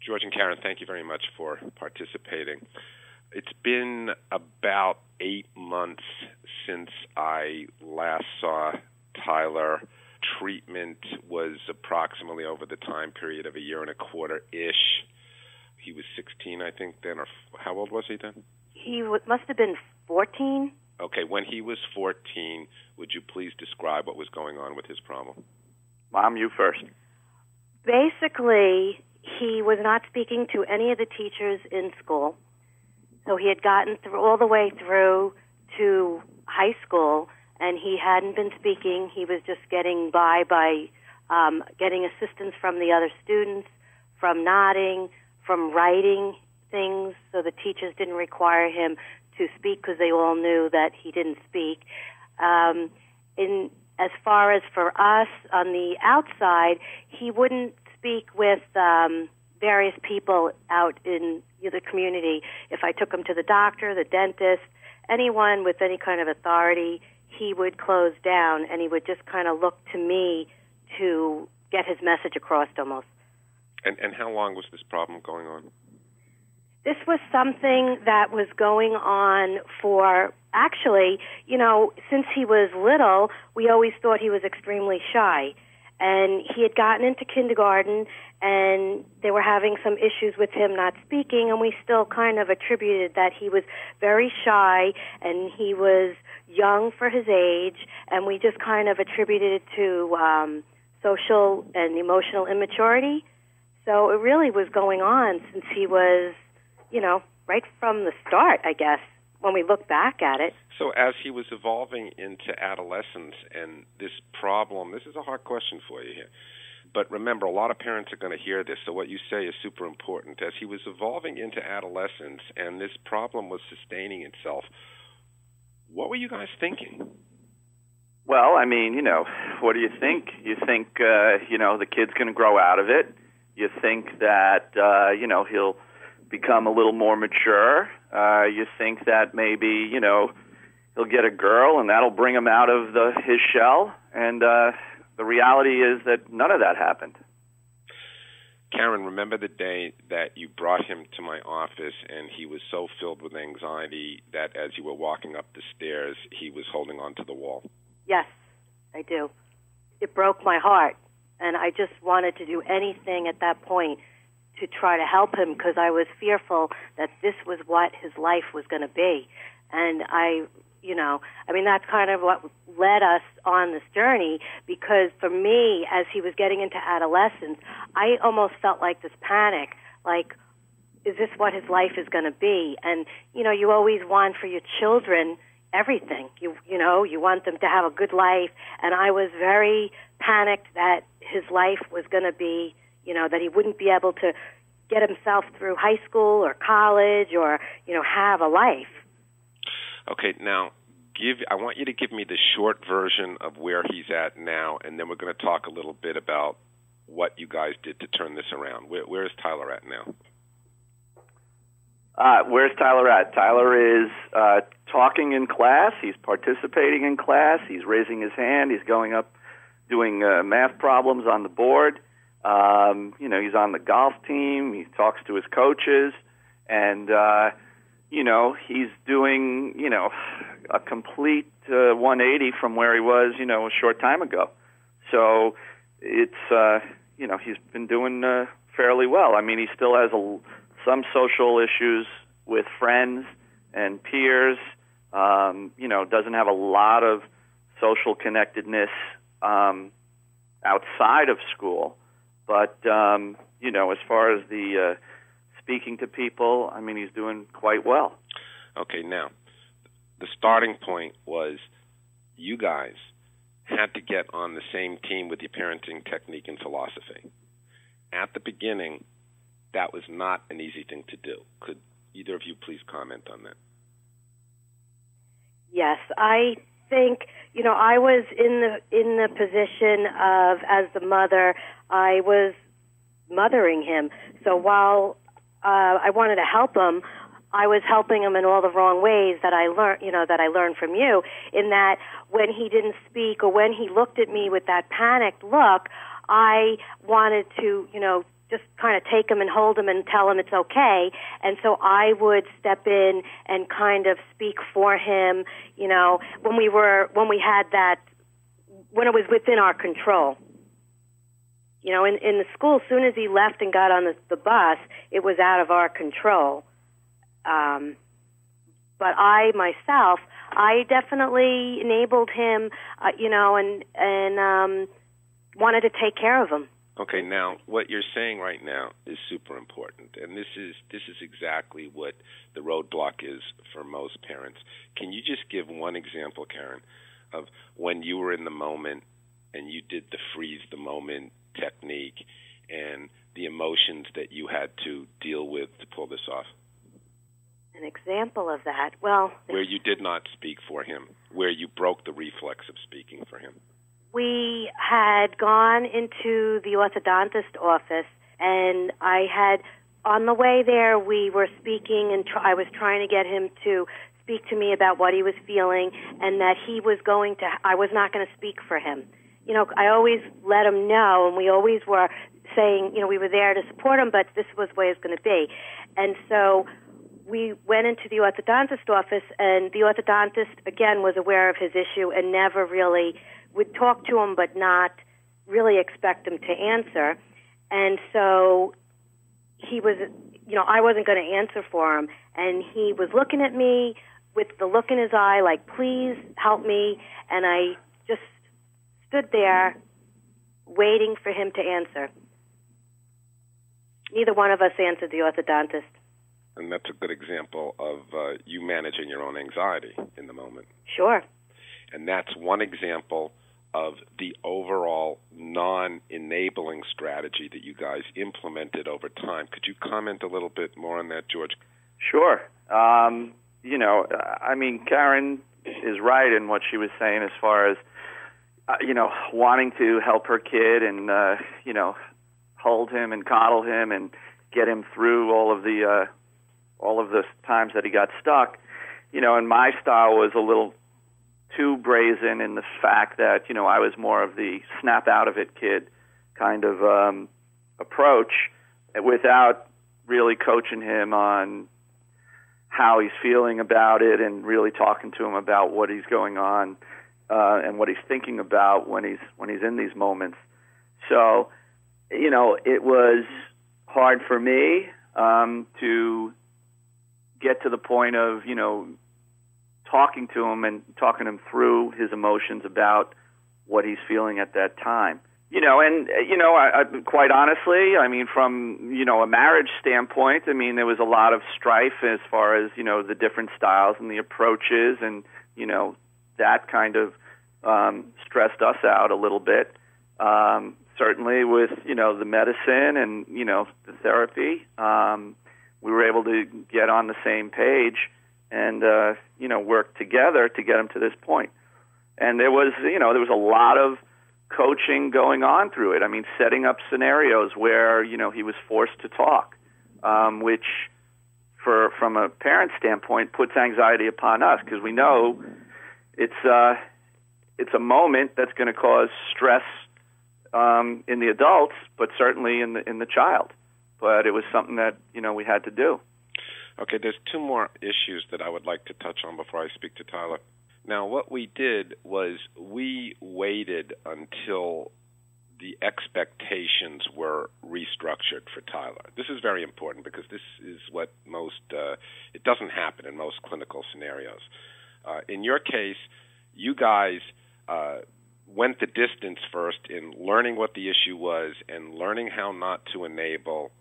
George and Karen, thank you very much for participating. It's been about 8 months since I last saw Tyler. Treatment was approximately over the time period of a year and a quarter-ish. He was 16, I think, then, or how old was he then? He must have been 14. Okay, when he was 14, would you please describe what was going on with his problem? Mom, you first. Basically, he was not speaking to any of the teachers in school. So he had gotten through all the way through to high school, and he hadn't been speaking. He was just getting by getting assistance from the other students, from nodding, from writing things, so the teachers didn't require him to speak because they all knew that he didn't speak. As far as for us on the outside, he wouldn't speak with various people out in the community. If I took him to the doctor, the dentist, anyone with any kind of authority, he would close down, and he would just kind of look to me to get his message across almost. And how long was this problem going on? This was something that was going on for, actually, since he was little, we always thought he was extremely shy. And he had gotten into kindergarten, and they were having some issues with him not speaking, and we still kind of attributed that he was very shy, and he was young for his age, and we just kind of attributed it to social and emotional immaturity. So it really was going on since he was, right from the start, I guess, when we look back at it. So as he was evolving into adolescence and this problem, this is a hard question for you here, but remember, a lot of parents are going to hear this, so what you say is super important. As he was evolving into adolescence and this problem was sustaining itself, what were you guys thinking? Well, what do you think? You think, the kid's going to grow out of it. You think that, he'll become a little more mature. You think that maybe, he'll get a girl and that'll bring him out of his shell. And the reality is that none of that happened. Karen, remember the day that you brought him to my office and he was so filled with anxiety that as you were walking up the stairs, he was holding onto the wall? Yes, I do. It broke my heart, and I just wanted to do anything at that point to try to help him because I was fearful that this was what his life was going to be. And that's kind of what led us on this journey, because for me, as he was getting into adolescence, I almost felt like this panic, like, is this what his life is going to be? And, you always want for your children everything. You want them to have a good life, and I was very panicked that his life was going to be, that he wouldn't be able to get himself through high school or college or, have a life. Okay, now, I want you to give me the short version of where he's at now, and then we're going to talk a little bit about what you guys did to turn this around. Where is Tyler at now? Where's Tyler at? Tyler is talking in class. He's participating in class. He's raising his hand. He's going up, doing math problems on the board. He's on the golf team. He talks to his coaches. And, he's doing, a complete 180 from where he was, a short time ago. So it's, he's been doing fairly well. He still has some social issues with friends and peers, doesn't have a lot of social connectedness outside of school. But, as far as the speaking to people, he's doing quite well. Okay, now, the starting point was you guys had to get on the same team with your parenting technique and philosophy. At the beginning, that was not an easy thing to do. Could either of you please comment on that? Yes, I think, I was in the position of, as the mother, I was mothering him. So while I wanted to help him, I was helping him in all the wrong ways that I learned from you, in that when he didn't speak or when he looked at me with that panicked look, I wanted to, just kind of take him and hold him and tell him it's okay. And so I would step in and kind of speak for him, you know, when it was within our control. You know, in the school, as soon as he left and got on the bus, it was out of our control. But I myself, I definitely enabled him, you know, and wanted to take care of him. Okay, now what you're saying right now is super important, and this is exactly what the roadblock is for most parents. Can you just give one example, Karen, of when you were in the moment and you did the freeze the moment technique and the emotions that you had to deal with to pull this off? An example of that, well... Where you did not speak for him, where you broke the reflex of speaking for him. We had gone into the orthodontist office, and on the way there, we were speaking, and I was trying to get him to speak to me about what he was feeling, and that I was not going to speak for him. You know, I always let him know, and we always were saying, you know, we were there to support him, but this was the way it's going to be. And so we went into the orthodontist office, and the orthodontist, again, was aware of his issue and never really would talk to him but not really expect him to answer. And so he was, you know, I wasn't going to answer for him, and he was looking at me with the look in his eye like, please help me, and I just stood there waiting for him to answer. Neither one of us answered the orthodontist. And that's a good example of you managing your own anxiety in the moment. Sure. And that's one example of the overall non-enabling strategy that you guys implemented over time. Could you comment a little bit more on that, George? Sure. You know, I mean, Karen is right in what she was saying as far as, you know, wanting to help her kid and, you know, hold him and coddle him and get him through all of the times that he got stuck. You know, and my style was a little too brazen in the fact that, you know, I was more of the snap out of it kid kind of approach without really coaching him on how he's feeling about it and really talking to him about what he's going on and what he's thinking about when he's in these moments. So, you know, it was hard for me to get to the point of, you know, talking to him and talking him through his emotions about what he's feeling at that time. You know, and, you know, I quite honestly, I mean, from, you know, a marriage standpoint, I mean, there was a lot of strife as far as, you know, the different styles and the approaches, and, you know, that kind of stressed us out a little bit. Certainly with, you know, the medicine and, you know, the therapy, we were able to get on the same page and, you know, work together to get him to this point. And there was, you know, there was a lot of coaching going on through it. I mean, setting up scenarios where, you know, he was forced to talk, which from a parent standpoint puts anxiety upon us because we know it's a moment that's going to cause stress in the adults, but certainly in the child. But it was something that, you know, we had to do. Okay, there's two more issues that I would like to touch on before I speak to Tyler. Now, what we did was we waited until the expectations were restructured for Tyler. This is very important because this is what it doesn't happen in most clinical scenarios. In your case, you guys went the distance first in learning what the issue was and learning how not to enable,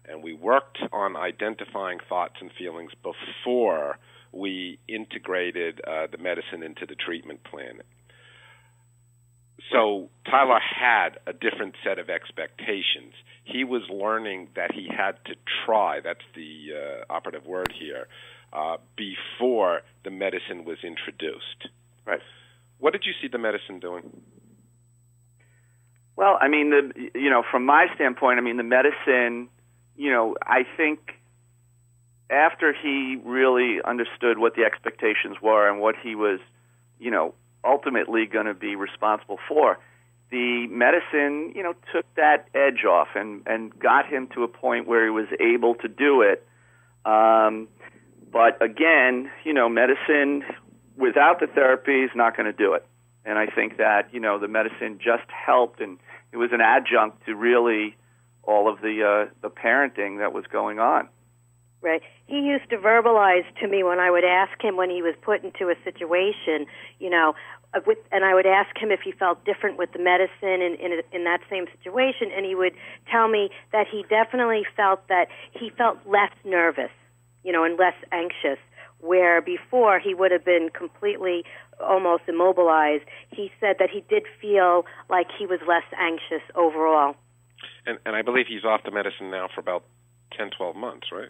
and we worked on identifying thoughts and feelings before we integrated the medicine into the treatment plan. So Tyler had a different set of expectations. He was learning that he had to try, that's the operative word here, before the medicine was introduced. Right. What did you see the medicine doing? Well, I mean, you know, from my standpoint, I mean, the medicine, you know, I think after he really understood what the expectations were and what he was, you know, ultimately going to be responsible for, the medicine, took that edge off and got him to a point where he was able to do it. But again, medicine without the therapy is not going to do it. And I think that, the medicine just helped, and it was an adjunct to really all of the parenting that was going on. Right. He used to verbalize to me when I would ask him when he was put into a situation, and I would ask him if he felt different with the medicine in that same situation, and he would tell me that he definitely felt that he felt less nervous, and less anxious, where before he would have been completely almost immobilized. He said that he did feel like he was less anxious overall. And I believe he's off the medicine now for about 10, 12 months, right?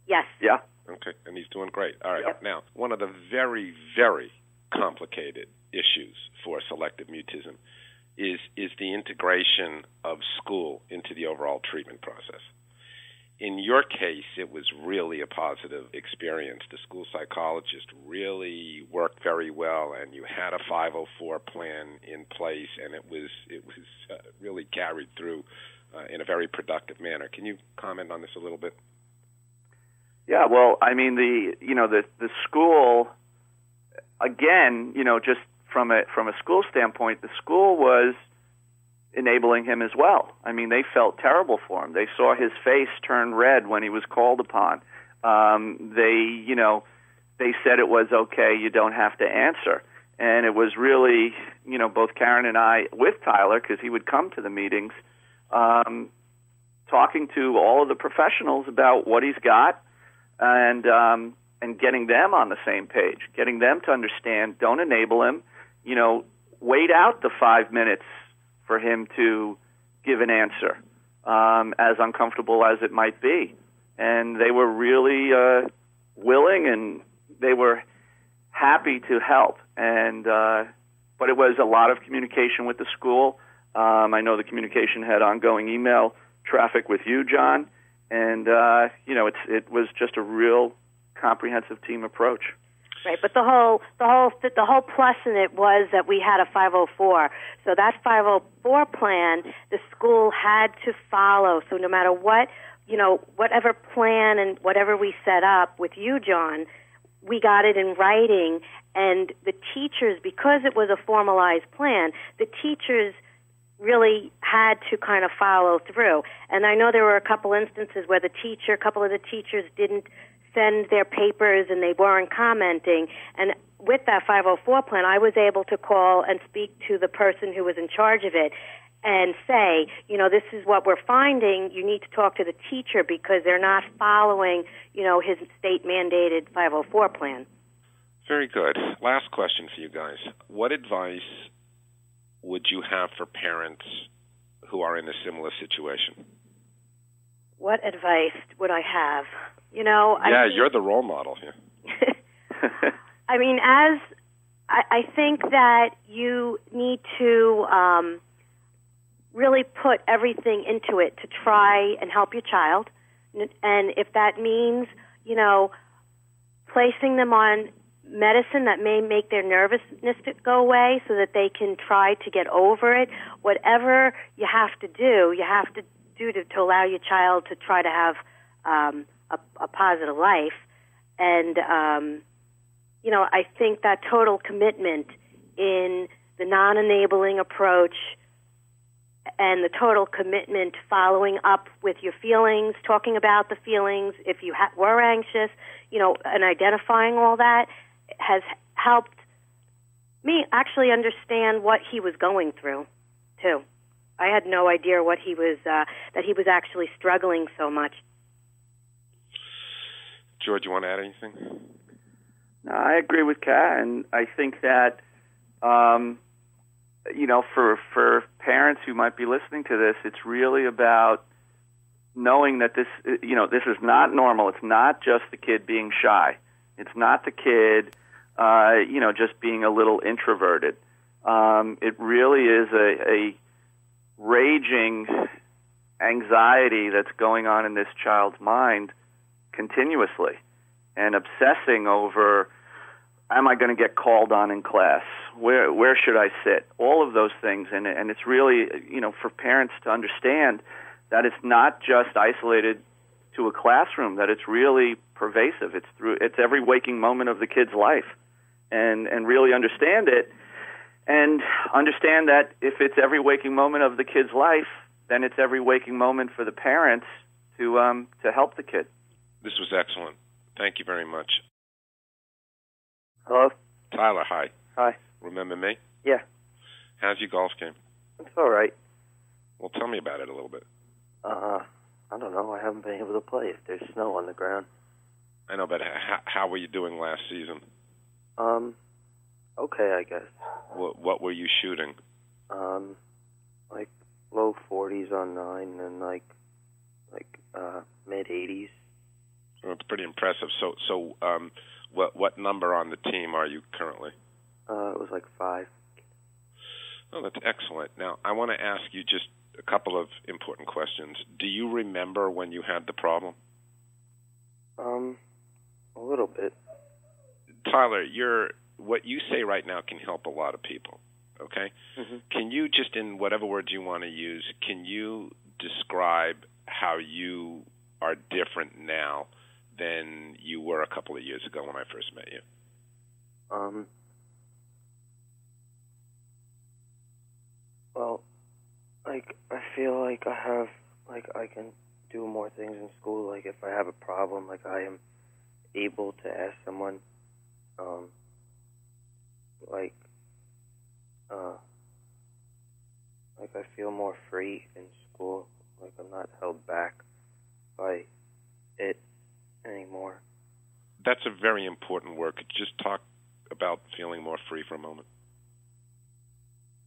Yes. Yeah. Okay, and he's doing great. All right. Yep. Now, one of the very, very complicated issues for selective mutism is the integration of school into the overall treatment process. In your case, it was really a positive experience. The school psychologist really worked very well, and you had a 504 plan in place, and it was really carried through in a very productive manner. Can you comment on this a little bit? Yeah, well, I mean, the school, again, just from a school standpoint, the school was enabling him as well. I mean, they felt terrible for him. They saw his face turn red when he was called upon. They said it was okay, you don't have to answer. And it was really, both Karen and I, with Tyler, because he would come to the meetings, talking to all of the professionals about what he's got, and getting them on the same page, getting them to understand, don't enable him, wait out the 5 minutes for him to give an answer, as uncomfortable as it might be. And they were really willing, and they were happy to help. And but it was a lot of communication with the school. I know the communication had ongoing email traffic with you, John. And, it was just a real comprehensive team approach. Right, but the whole plus in it was that we had a 504. So that 504 plan, the school had to follow. So no matter what, whatever plan and whatever we set up with you, John, we got it in writing. And the teachers, because it was a formalized plan, the teachers really had to kind of follow through. And I know there were a couple instances where a couple of the teachers didn't send their papers and they weren't commenting. And with that 504 plan, I was able to call and speak to the person who was in charge of it and say, this is what we're finding. You need to talk to the teacher because they're not following, his state-mandated 504 plan. Very good. Last question for you guys. What advice would you have for parents who are in a similar situation? What advice would I have? You're the role model here. I mean, I think that you need to really put everything into it to try and help your child. And if that means, placing them on medicine that may make their nervousness go away so that they can try to get over it, whatever you have to do to allow your child to try to have a positive life. And, I think that total commitment in the non-enabling approach and the total commitment following up with your feelings, talking about the feelings, if you were anxious, and identifying all that has helped me actually understand what he was going through, too. I had no idea what he was, that he was actually struggling so much. George, you want to add anything? No, I agree with Kat, and I think that, for parents who might be listening to this, it's really about knowing that this is not normal. It's not just the kid being shy. It's not the kid, just being a little introverted. It really is a raging anxiety that's going on in this child's mind continuously and obsessing over am I going to get called on in class? Where should I sit? All of those things, and it's really, for parents to understand that it's not just isolated to a classroom, that it's really pervasive. It's every waking moment of the kid's life, and really understand it, and understand that if it's every waking moment of the kid's life, then it's every waking moment for the parents to help the kid. This was excellent. Thank you very much. Hello? Tyler, hi. Hi. Remember me? Yeah. How's your golf game? It's all right. Well, tell me about it a little bit. I don't know. I haven't been able to play if there's snow on the ground. I know, but how were you doing last season? Okay, I guess. What were you shooting? Like low 40s on 9 and like mid 80s. Well, it's pretty impressive. So, what number on the team are you currently? It was like 5. Oh, that's excellent. Now, I want to ask you just a couple of important questions. Do you remember when you had the problem? A little bit. Tyler, what you say right now can help a lot of people, okay? Mm-hmm. Can you, just in whatever words you want to use, can you describe how you are different now than you were a couple of years ago when I first met you? Well, like, I feel like I have, like, I can do more things in school. Like, if I have a problem, like, I am able to ask someone, like, I feel more free in school. Like, I'm not held back by it anymore. That's a very important word. Could you just talk about feeling more free for a moment?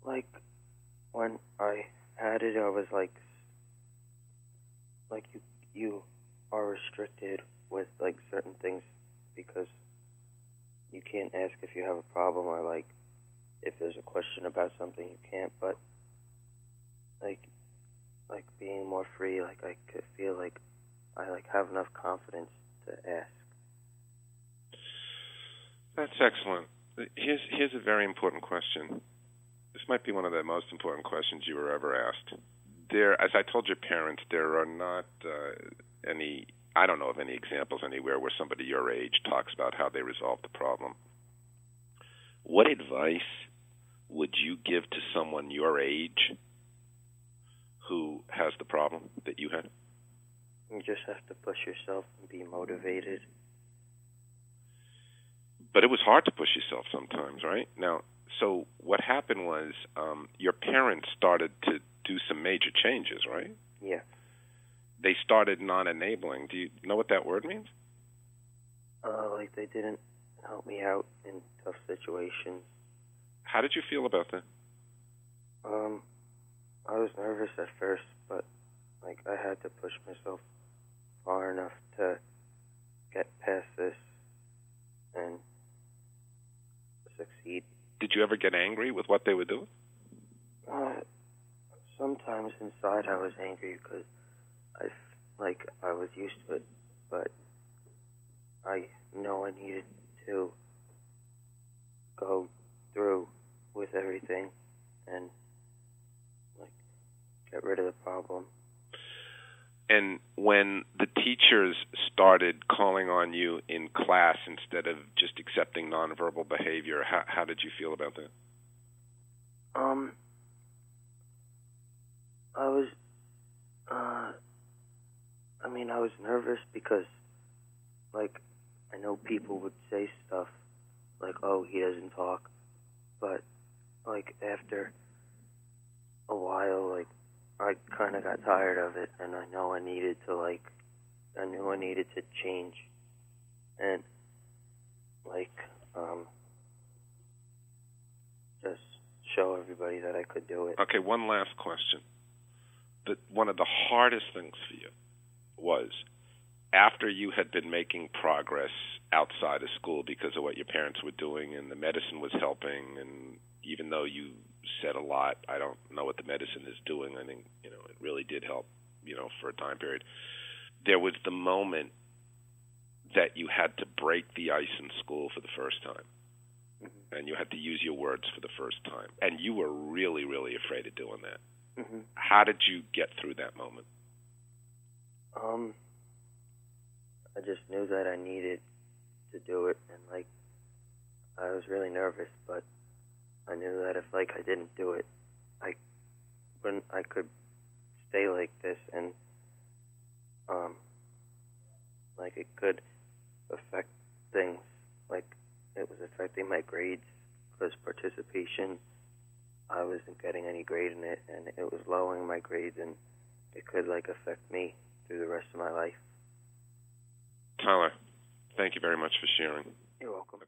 Like, when I had it, I was like you are restricted with, like, certain things because you can't ask if you have a problem or, like, if there's a question about something, you can't. But, like being more free, like, I could feel like I, like, have enough confidence to ask. That's excellent. Here's a very important question. This might be one of the most important questions you were ever asked. As I told your parents, there are not I don't know of any examples anywhere where somebody your age talks about how they resolved the problem. What advice would you give to someone your age who has the problem that you had? You just have to push yourself and be motivated. But it was hard to push yourself sometimes, right? Now, so what happened was your parents started to do some major changes, right? Yeah. They started non-enabling. Do you know what that word means? Like, they didn't help me out in tough situations. How did you feel about that? I was nervous at first, but, like, I had to push myself far enough to get past this and succeed. Did you ever get angry with what they were doing? Sometimes inside I was angry because I was used to it, but I know I needed to go through with everything and, like, get rid of the problem. And when the teachers started calling on you in class instead of just accepting nonverbal behavior, how did you feel about that? I was nervous because, like, I know people would say stuff like, oh, he doesn't talk, but, like, after a while, like, I kind of got tired of it, and I knew I needed to change, and, like, just show everybody that I could do it. Okay, one last question. One of the hardest things for you was, after you had been making progress outside of school because of what your parents were doing and the medicine was helping, and even though you said a lot, I don't know what the medicine is doing, I think, it really did help, for a time period. There was the moment that you had to break the ice in school for the first time. and you had to use your words for the first time, and you were really, really afraid of doing that. Mm-hmm. How did you get through that moment? I just knew that I needed to do it, and I was really nervous, but I knew that if I didn't do it, I could stay like this, and it could affect things. It was affecting my grades because participation, I wasn't getting any grade in it, and it was lowering my grades, and it could affect me through the rest of my life. Tyler, thank you very much for sharing. You're welcome.